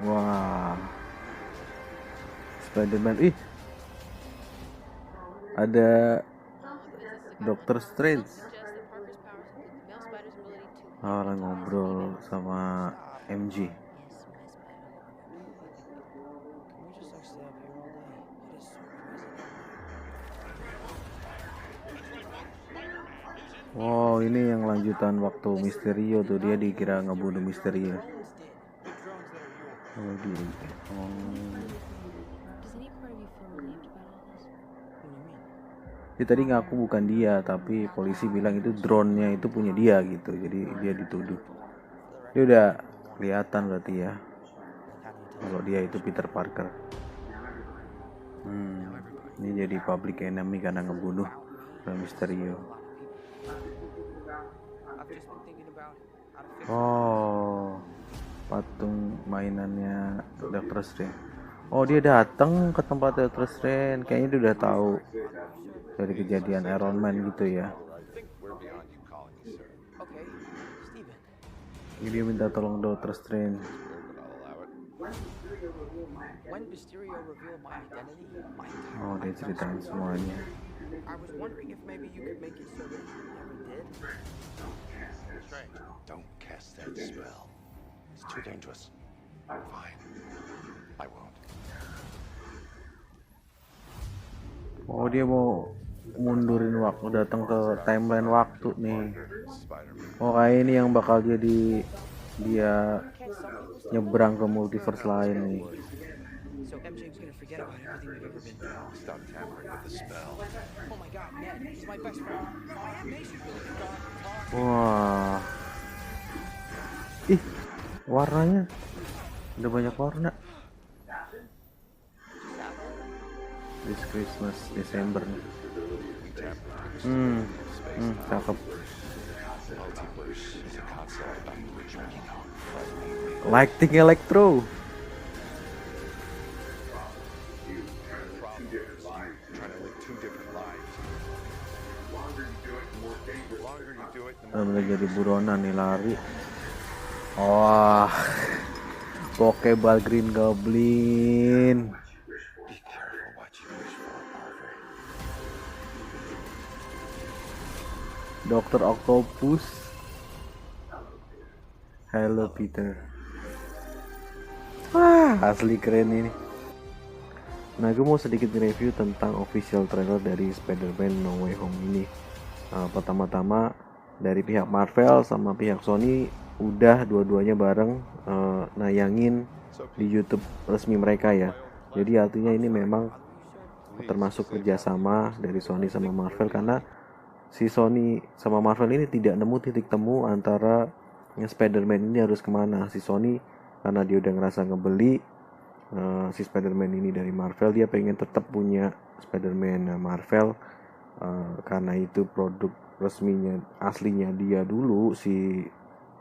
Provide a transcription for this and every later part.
Wah, Spider-Man. Ih, ada Doctor Strange. Orang ngobrol sama MJ. Wow, ini yang lanjutan waktu Mysterio tuh, dia dikira ngebunuh Mysterio. Oh, dia tadi ngaku bukan dia, tapi polisi bilang itu drone-nya itu punya dia gitu. Jadi dia dituduh. Dia udah kelihatan berarti ya kalau dia itu Peter Parker. Ini jadi public enemy karena ngebunuh Mysterio. Oh, patung mainannya Doctor Strange. Oh, dia datang ke tempat Doctor Strange. Kayaknya dia udah tahu dari kejadian Iron Man gitu ya. Jadi dia minta tolong Doctor Strange. Oh, dia ceritain semuanya. Don't cast that spell. It's too dangerous. Fine. I won't. Oh, dia mau mundurin waktu, datang ke timeline waktu nih. Oh, kayak ini yang bakal jadi dia nyebrang ke multiverse lain nih. Stop tampering with the spell. Wah. Ih, warnanya udah banyak warna. This Christmas Desember nih. Cakep. Multiverse is a concept about which Lighting Electro. trying to live two different lives. Udah jadi buronan nih, lari. Wah, Pokeball Green Goblin. Be careful what you wish for, Marvel. Dr. Octopus. Hello Peter. Wah, asli keren ini. Nah, gue mau sedikit review tentang official trailer dari Spider-Man No Way Home ini. Pertama-tama dari pihak Marvel sama pihak Sony udah dua-duanya bareng nayangin di YouTube resmi mereka ya. Jadi artinya ini memang termasuk kerjasama dari Sony sama Marvel, karena si Sony sama Marvel ini tidak nemu titik temu antara Spider-Man ini harus kemana. Si Sony karena dia udah ngerasa ngebeli si Spider-Man ini dari Marvel, dia pengen tetap punya Spider-Man Marvel, karena itu produk resminya aslinya dia dulu, si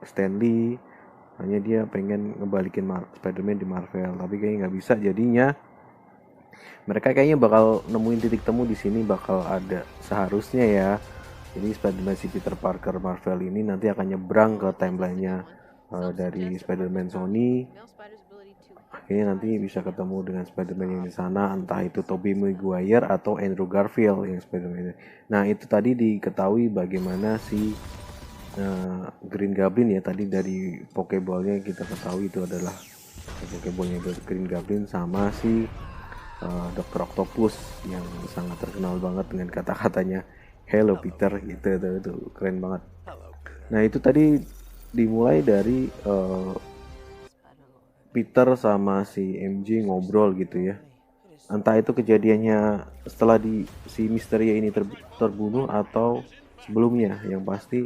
Stan Lee. Hanya dia pengen ngebalikin Spider-Man di Marvel, tapi kayaknya nggak bisa. Jadinya mereka kayaknya bakal nemuin titik temu di sini, bakal ada seharusnya ya. Jadi Spider-Man si Peter Parker Marvel ini nanti akan nyebrang ke timelinenya dari Spider-Man Sony. Akhirnya nanti bisa ketemu dengan Spider-Man yang di sana, entah itu Tobey Maguire atau Andrew Garfield yang Spider-Man. Nah, itu tadi diketahui bagaimana si Green Goblin ya, tadi dari Pokeballnya kita ketahui itu adalah Pokeballnya Green Goblin sama si Dr. Octopus yang sangat terkenal banget dengan kata-katanya Hello Peter gitu, itu keren banget. Nah, itu tadi dimulai dari Peter sama si MJ ngobrol gitu ya. Entah itu kejadiannya setelah si Mysterio ini terbunuh atau sebelumnya. Yang pasti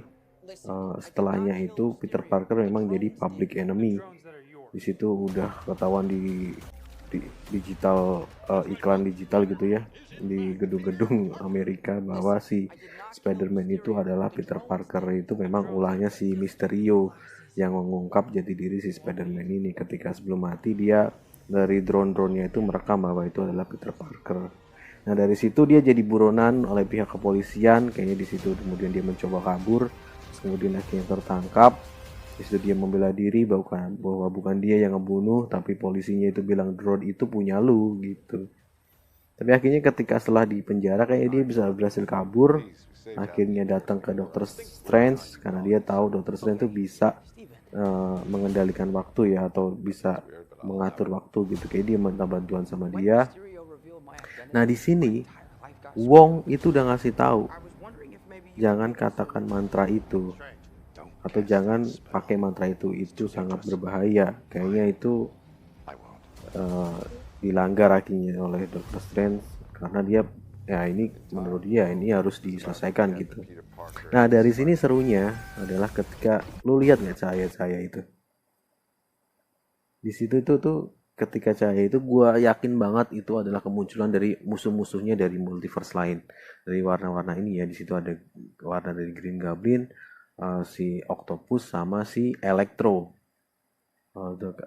setelahnya itu Peter Parker memang jadi public enemy. Di situ udah ketahuan di digital, iklan digital gitu ya, di gedung-gedung Amerika, bahwa si Spider-Man itu adalah Peter Parker. Itu memang ulahnya si Mysterio yang mengungkap jati diri si Spider-Man ini. Ketika sebelum mati dia dari drone-nya itu merekam bahwa itu adalah Peter Parker. Nah, dari situ dia jadi buronan oleh pihak kepolisian. Kayaknya di situ kemudian dia mencoba kabur, kemudian akhirnya tertangkap. Itu dia membela diri bahwa bukan dia yang ngebunuh, tapi polisinya itu bilang drone itu punya lu gitu. Tapi akhirnya ketika setelah di penjara kayak dia bisa berhasil kabur. Akhirnya datang ke Dr. Strange karena dia tahu Dr. Strange itu bisa mengendalikan waktu ya, atau bisa mengatur waktu gitu. Kayak dia minta bantuan sama dia. Nah di sini Wong itu udah ngasih tahu jangan katakan mantra itu, atau jangan pakai mantra itu sangat berbahaya. Kayaknya itu dilanggar akhirnya oleh Dr. Strange karena dia ya ini menurut dia ini harus diselesaikan gitu. Nah dari sini serunya adalah ketika lu lihat nggak cahaya-cahaya itu di situ itu tuh, ketika cahaya itu gue yakin banget itu adalah kemunculan dari musuh-musuhnya dari multiverse lain, dari warna-warna ini ya. Di situ ada warna dari Green Goblin, si Octopus sama si Electro.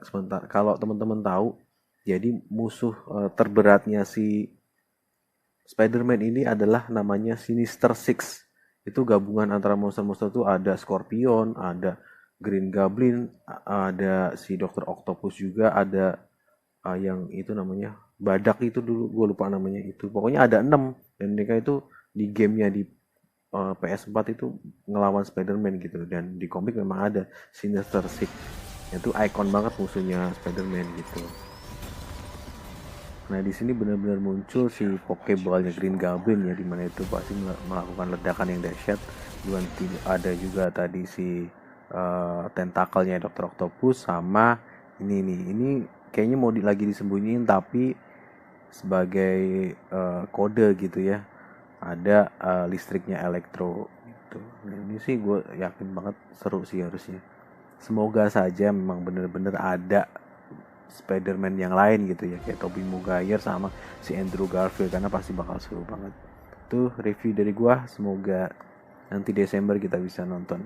Sebentar, kalau teman-teman tahu, jadi musuh terberatnya si Spider-Man ini adalah namanya Sinister Six. Itu gabungan antara monster-monster itu ada Scorpion, ada Green Goblin, ada si Dr. Octopus juga, ada yang itu namanya Badak itu dulu gue lupa namanya itu. Pokoknya ada 6 dan mereka itu di gamenya di PS4 itu ngelawan Spider-Man gitu, dan di komik memang ada Sinister Six. Itu ikon banget musuhnya Spider-Man gitu. Nah di sini benar-benar muncul si Pokeballnya Green Goblin ya, dimana itu pasti melakukan ledakan yang dahsyat. Dan ada juga tadi si tentakelnya Dr. Octopus sama ini kayaknya mau lagi disembunyiin tapi sebagai kode gitu ya. Ada listriknya Electro gitu. Nah, ini sih gue yakin banget seru sih harusnya. Semoga saja memang benar-benar ada Spider-Man yang lain gitu ya, kayak Tobey Maguire sama si Andrew Garfield, karena pasti bakal seru banget. Itu review dari gua, semoga nanti Desember kita bisa nonton